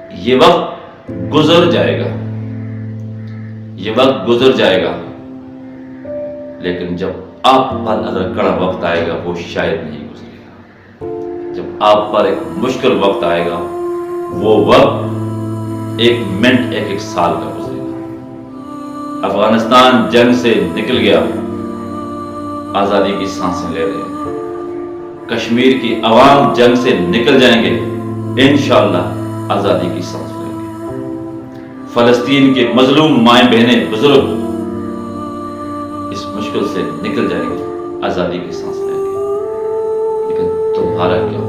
ये वक्त गुजर जाएगा, ये वक्त गुजर जाएगा, लेकिन जब आप पर अगर कड़ा वक्त आएगा वो शायद नहीं गुजरेगा। जब आप पर एक मुश्किल वक्त आएगा वो वक्त 1 मिनट 1 साल का गुजरेगा। अफगानिस्तान जंग से निकल गया, आजादी की सांसें ले रहे हैं। कश्मीर की आवाम जंग से निकल जाएंगे, इंशाअल्लाह आजादी की सांस लेंगे। फलस्तीन के मजलूम माएं बहनें बुजुर्ग इस मुश्किल से निकल जाएंगे, आजादी की सांस लेंगे। लेकिन तुम्हारा क्या हो?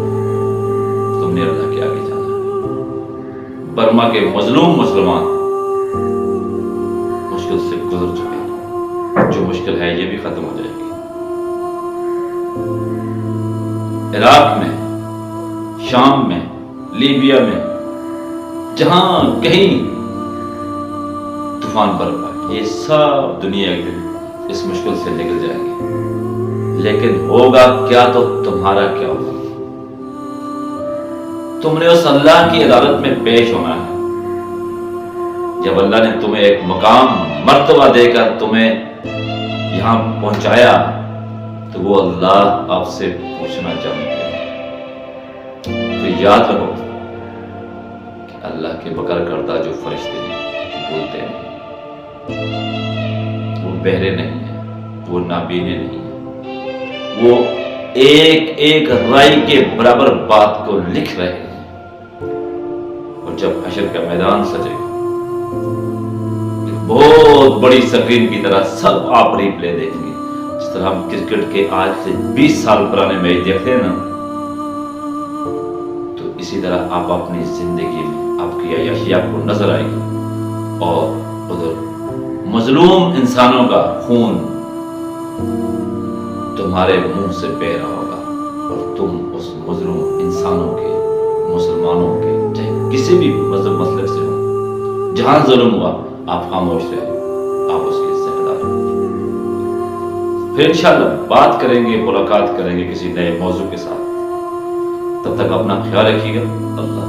तुमने अल्लाह के आगे जाना है। बर्मा के मजलूम मुसलमान मुश्किल से गुजर चुके हैं, जो मुश्किल है ये भी खत्म हो जाएगी। इराक में, शाम में, लीबिया में, जहां कहीं तूफान बरपा, ये सब दुनिया एक दिन इस मुश्किल से निकल जाएंगे। लेकिन होगा क्या तो तुम्हारा क्या होगा? तुमने उस अल्लाह की अदालत में पेश होना है। जब अल्लाह ने तुम्हें एक मुकाम मर्तबा देकर तुम्हें यहां पहुंचाया तो वो अल्लाह आपसे पूछना चाहते हैं। तो याद रखो कि अल्लाह के बकर करता जो फरिश्ते हैं बोलते हैं, वो बहरे नहीं है, वो नाबीने नहीं है, वो एक एक राई के बराबर बात को लिख रहे हैं। और जब हशर का मैदान सजेगा, बहुत बड़ी स्क्रीन की तरह सब आप रिप्ले देखेंगे। जिस तरह हम क्रिकेट के आज से 20 साल पुराने मैच देखते हैं ना, तो इसी तरह आप अपनी जिंदगी में आपकी अय्याशी आपको नजर आएगी और उधर मजलूम इंसानों का खून तुम्हारे मुंह से बह रहा होगा और तुम उस मजलूम इंसानों के, मुसलमानों के, चाहे किसी भी मजहब मसले से हो, जहां जुल्म हुआ आप खामोश रहे, आप उसके जिम्मेदार हो। फिर इंशाअल्लाह बात करेंगे, मुलाकात करेंगे किसी नए मौजू के साथ। तब तक अपना ख्याल रखिएगा। अल्लाह।